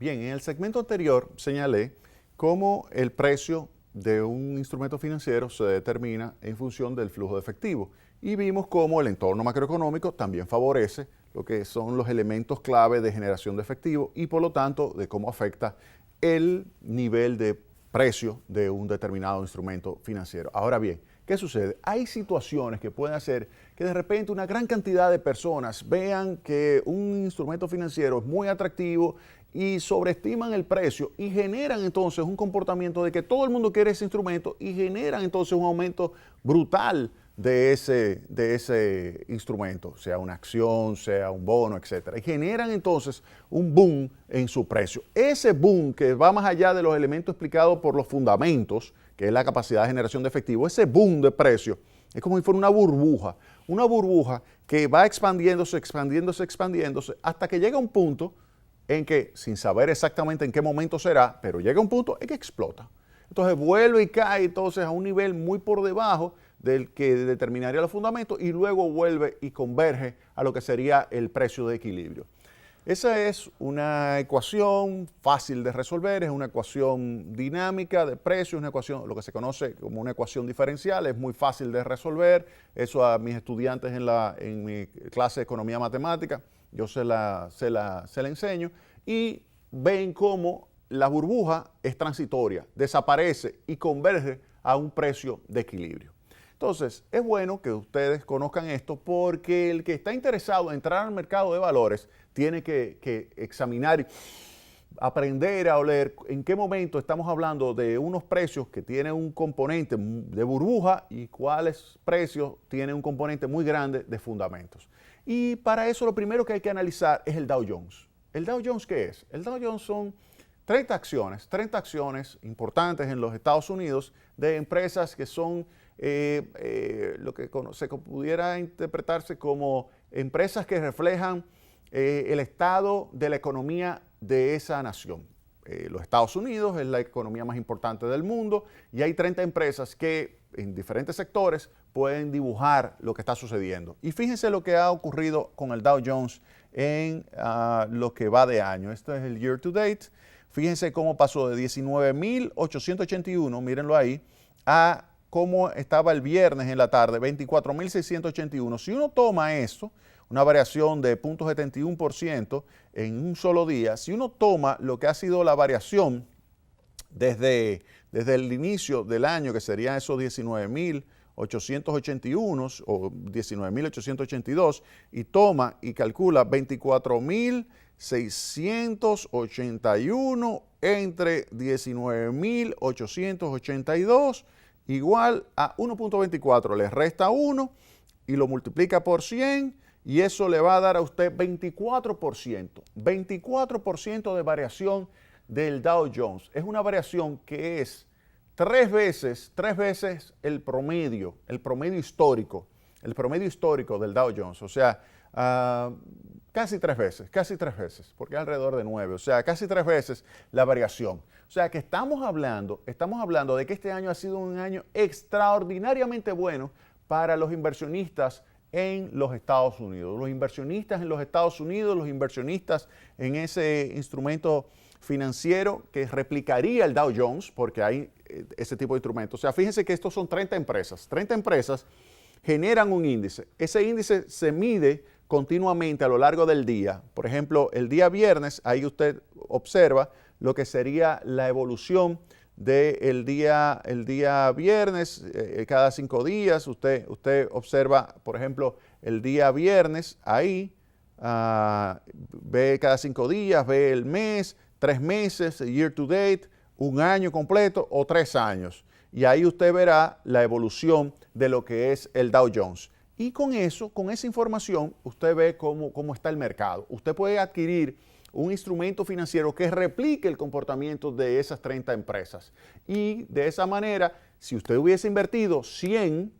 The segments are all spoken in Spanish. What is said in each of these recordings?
Bien, en el segmento anterior señalé cómo el precio de un instrumento financiero se determina en función del flujo de efectivo y vimos cómo el entorno macroeconómico también favorece lo que son los elementos clave de generación de efectivo y por lo tanto de cómo afecta el nivel de precio de un determinado instrumento financiero. Ahora bien, ¿qué sucede? Hay situaciones que pueden hacer que de repente una gran cantidad de personas vean que un instrumento financiero es muy atractivo y sobreestiman el precio y generan entonces un comportamiento de que todo el mundo quiere ese instrumento y generan entonces un aumento brutal de ese instrumento, sea una acción, sea un bono, etc. Y generan entonces un boom en su precio. Ese boom que va más allá de los elementos explicados por los fundamentos, que es la capacidad de generación de efectivo, ese boom de precio es como si fuera una burbuja que va expandiéndose, hasta que llega un punto en que, sin saber exactamente en qué momento será, pero llega un punto en que explota. Entonces vuelve y cae entonces a un nivel muy por debajo del que determinaría los fundamentos y luego vuelve y converge a lo que sería el precio de equilibrio. Esa es una ecuación fácil de resolver, es una ecuación dinámica de precios, una ecuación, lo que se conoce como una ecuación diferencial, es muy fácil de resolver. Eso a mis estudiantes en mi clase de economía matemática, yo se la enseño y ven cómo la burbuja es transitoria, desaparece y converge a un precio de equilibrio. Entonces, es bueno que ustedes conozcan esto porque el que está interesado en entrar al mercado de valores tiene que examinar, aprender a oler en qué momento estamos hablando de unos precios que tienen un componente de burbuja y cuáles precios tienen un componente muy grande de fundamentos. Y para eso lo primero que hay que analizar es el Dow Jones. ¿El Dow Jones qué es? El Dow Jones son 30 acciones importantes en los Estados Unidos de empresas que son lo que se pudiera interpretarse como empresas que reflejan el estado de la economía de esa nación. Los Estados Unidos es la economía más importante del mundo y hay 30 empresas que en diferentes sectores pueden dibujar lo que está sucediendo. Y fíjense lo que ha ocurrido con el Dow Jones en lo que va de año. Este es el year to date. Fíjense cómo pasó de 19.881, mírenlo ahí, a cómo estaba el viernes en la tarde, 24.681. Si uno toma esto, una variación de 0.71% en un solo día, si uno toma lo que ha sido la variación desde el inicio del año, que serían esos 19.881 o 19.882, y toma y calcula 24.681 entre 19.882, igual a 1.24, le resta 1 y lo multiplica por 100 y eso le va a dar a usted 24% de variación del Dow Jones. Es una variación que es tres veces el promedio histórico del Dow Jones. O sea, casi tres veces, porque es alrededor de 9, o sea, casi 3 veces la variación. O sea, que estamos hablando de que este año ha sido un año extraordinariamente bueno para los inversionistas en los Estados Unidos. Los inversionistas en los Estados Unidos, los inversionistas en ese instrumento financiero que replicaría el Dow Jones, porque hay ese tipo de instrumentos. O sea, fíjense que estos son 30 empresas. 30 empresas generan un índice. Ese índice se mide continuamente a lo largo del día. Por ejemplo, el día viernes, ahí usted observa lo que sería la evolución del día viernes, cada 5 días. Usted observa, por ejemplo, el día viernes, ahí ve cada 5 días, ve el mes, 3 meses, year to date, un año completo o 3 años. Y ahí usted verá la evolución de lo que es el Dow Jones. Y con esa información, usted ve cómo está el mercado. Usted puede adquirir un instrumento financiero que replique el comportamiento de esas 30 empresas. Y de esa manera, si usted hubiese invertido $100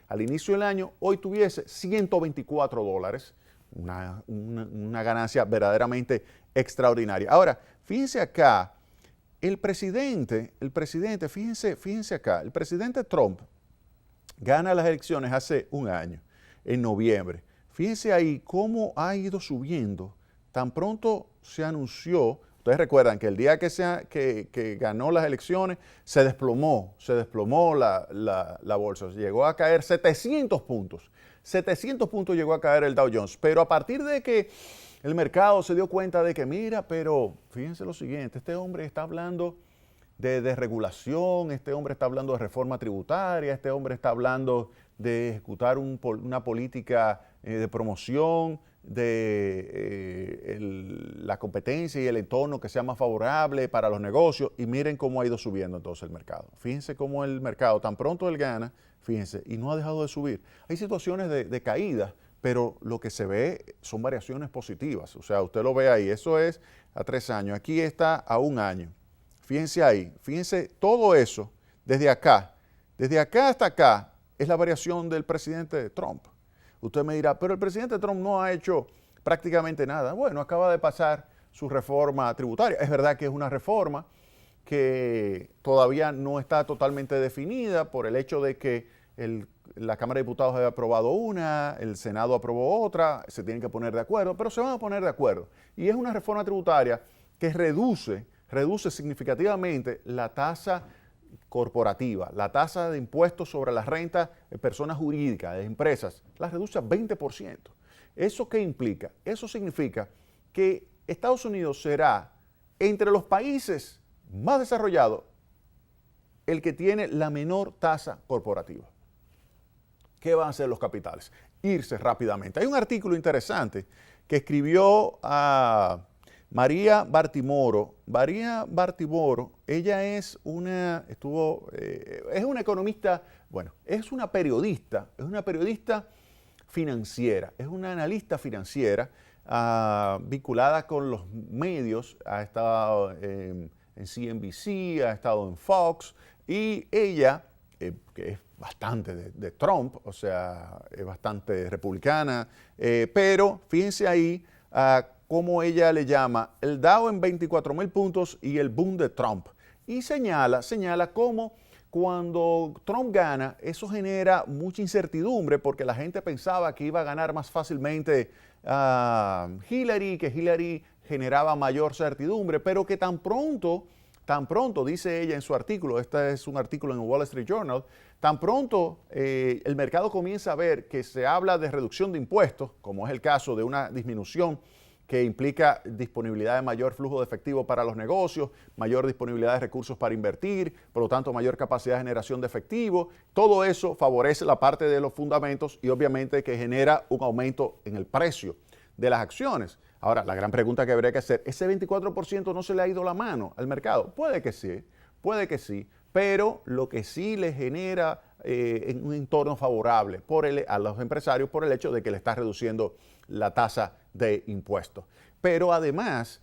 al inicio del año, hoy tuviese $124. Una ganancia verdaderamente extraordinaria. Ahora, fíjense acá, el presidente, fíjense acá, el presidente Trump gana las elecciones hace un año, en noviembre. Fíjense ahí cómo ha ido subiendo tan pronto se anunció, ustedes recuerdan que el día que ganó las elecciones se desplomó la bolsa, llegó a caer 700 puntos. 700 puntos llegó a caer el Dow Jones, pero a partir de que el mercado se dio cuenta de que, mira, pero fíjense lo siguiente, este hombre está hablando de desregulación, este hombre está hablando de reforma tributaria, este hombre está hablando de ejecutar una política de promoción de la competencia y el entorno que sea más favorable para los negocios, y miren cómo ha ido subiendo entonces el mercado. Fíjense cómo el mercado, tan pronto él gana, fíjense, y no ha dejado de subir. Hay situaciones de caída, pero lo que se ve son variaciones positivas. O sea, usted lo ve ahí, eso es a 3 años, aquí está a 1 año. Fíjense ahí, fíjense todo eso, desde acá hasta acá, es la variación del presidente Trump. Usted me dirá, pero el presidente Trump no ha hecho prácticamente nada. Bueno, acaba de pasar su reforma tributaria. Es verdad que es una reforma que todavía no está totalmente definida por el hecho de que la Cámara de Diputados había aprobado una, el Senado aprobó otra, se tienen que poner de acuerdo, pero se van a poner de acuerdo. Y es una reforma tributaria que reduce significativamente la tasa corporativa, la tasa de impuestos sobre las rentas de personas jurídicas, de empresas, la reduce a 20%. ¿Eso qué implica? Eso significa que Estados Unidos será, entre los países más desarrollados, el que tiene la menor tasa corporativa. ¿Qué van a hacer los capitales? Irse rápidamente. Hay un artículo interesante que escribió a María Bartimoro. María Bartimoro, ella es una economista, bueno, es una periodista financiera, es una analista financiera vinculada con los medios, ha estado en CNBC, ha estado en Fox, y ella, que es bastante de Trump, o sea, es bastante republicana, pero fíjense ahí cómo ella le llama el Dow en 24,000 puntos y el boom de Trump. Y señala cómo cuando Trump gana, eso genera mucha incertidumbre porque la gente pensaba que iba a ganar más fácilmente Hillary, que Hillary generaba mayor certidumbre, pero que tan pronto, dice ella en su artículo, este es un artículo en el Wall Street Journal, tan pronto el mercado comienza a ver que se habla de reducción de impuestos, como es el caso de una disminución que implica disponibilidad de mayor flujo de efectivo para los negocios, mayor disponibilidad de recursos para invertir, por lo tanto mayor capacidad de generación de efectivo. Todo eso favorece la parte de los fundamentos y obviamente que genera un aumento en el precio de las acciones. Ahora, la gran pregunta que habría que hacer, ¿ese 24% no se le ha ido la mano al mercado? Puede que sí, pero lo que sí le genera un entorno favorable a los empresarios por el hecho de que le está reduciendo la tasa de impuestos. Pero además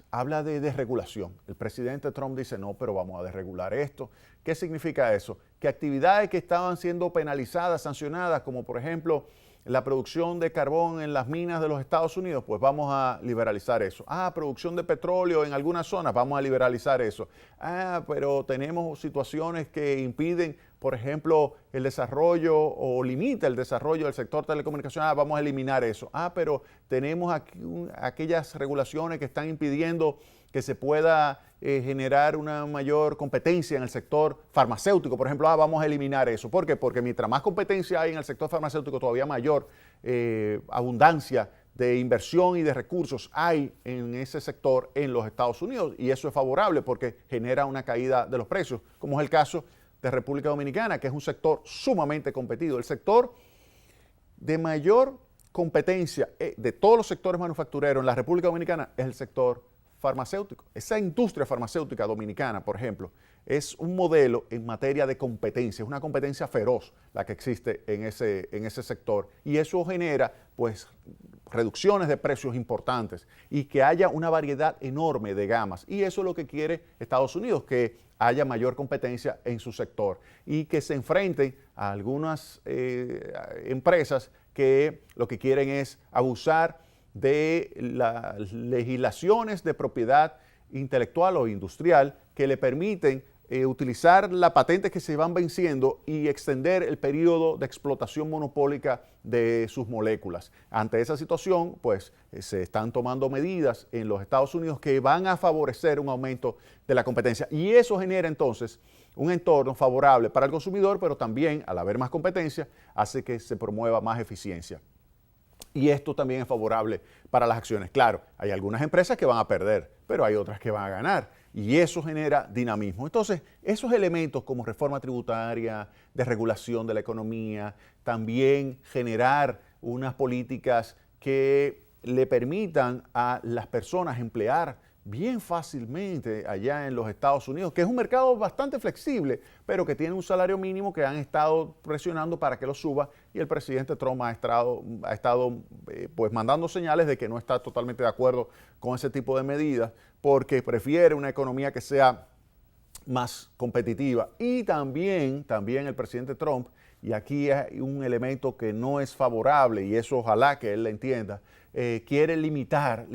habla de desregulación. El presidente Trump dice, no, pero vamos a desregular esto. ¿Qué significa eso? Que actividades que estaban siendo penalizadas, sancionadas, como por ejemplo la producción de carbón en las minas de los Estados Unidos, pues vamos a liberalizar eso. Producción de petróleo en algunas zonas, vamos a liberalizar eso. Pero tenemos situaciones que impiden, por ejemplo, el desarrollo o limita el desarrollo del sector telecomunicacional, vamos a eliminar eso. Pero tenemos aquellas regulaciones que están impidiendo que se pueda generar una mayor competencia en el sector farmacéutico, por ejemplo, vamos a eliminar eso. ¿Por qué? Porque mientras más competencia hay en el sector farmacéutico, todavía mayor abundancia de inversión y de recursos hay en ese sector en los Estados Unidos, y eso es favorable porque genera una caída de los precios, como es el caso de República Dominicana, que es un sector sumamente competido. El sector de mayor competencia de todos los sectores manufactureros en la República Dominicana es el sector farmacéutico. Esa industria farmacéutica dominicana, por ejemplo, es un modelo en materia de competencia, es una competencia feroz la que existe en ese sector, y eso genera pues reducciones de precios importantes y que haya una variedad enorme de gamas, y eso es lo que quiere Estados Unidos, que haya mayor competencia en su sector y que se enfrenten a algunas empresas que lo que quieren es abusar de las legislaciones de propiedad intelectual o industrial que le permiten utilizar las patentes que se van venciendo y extender el periodo de explotación monopólica de sus moléculas. Ante esa situación, pues se están tomando medidas en los Estados Unidos que van a favorecer un aumento de la competencia y eso genera entonces un entorno favorable para el consumidor, pero también al haber más competencia hace que se promueva más eficiencia. Y esto también es favorable para las acciones. Claro, hay algunas empresas que van a perder, pero hay otras que van a ganar. Y eso genera dinamismo. Entonces, esos elementos como reforma tributaria, de regulación de la economía, también generar unas políticas que le permitan a las personas emplear bien fácilmente allá en los Estados Unidos, que es un mercado bastante flexible, pero que tiene un salario mínimo que han estado presionando para que lo suba y el presidente Trump ha estado pues mandando señales de que no está totalmente de acuerdo con ese tipo de medidas porque prefiere una economía que sea más competitiva. Y también el presidente Trump, y aquí hay un elemento que no es favorable, y eso ojalá que él lo entienda, quiere limitar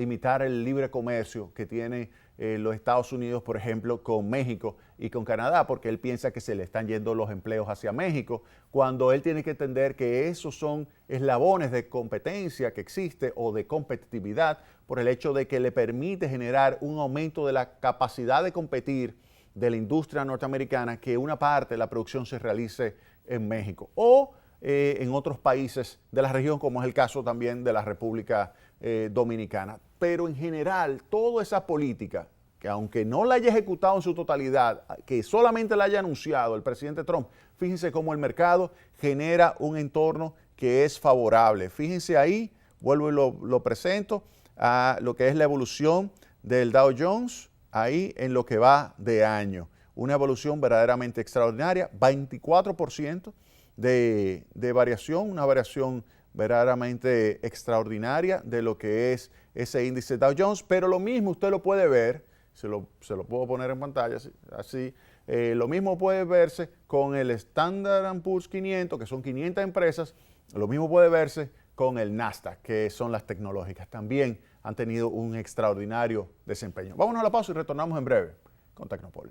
el libre comercio que tiene los Estados Unidos, por ejemplo, con México y con Canadá, porque él piensa que se le están yendo los empleos hacia México, cuando él tiene que entender que esos son eslabones de competencia que existe o de competitividad por el hecho de que le permite generar un aumento de la capacidad de competir de la industria norteamericana, que una parte de la producción se realice en México o en otros países de la región, como es el caso también de la República Dominicana. Pero en general, toda esa política, que aunque no la haya ejecutado en su totalidad, que solamente la haya anunciado el presidente Trump, fíjense cómo el mercado genera un entorno que es favorable. Fíjense ahí, vuelvo y lo presento, a lo que es la evolución del Dow Jones, ahí en lo que va de año. Una evolución verdaderamente extraordinaria, 24% de variación, una variación verdaderamente extraordinaria de lo que es ese índice Dow Jones, pero lo mismo usted lo puede ver, se lo puedo poner en pantalla así, lo mismo puede verse con el Standard & Poor's 500, que son 500 empresas, lo mismo puede verse con el Nasdaq, que son las tecnológicas, también han tenido un extraordinario desempeño. Vámonos a la pausa y retornamos en breve con Tecnopol.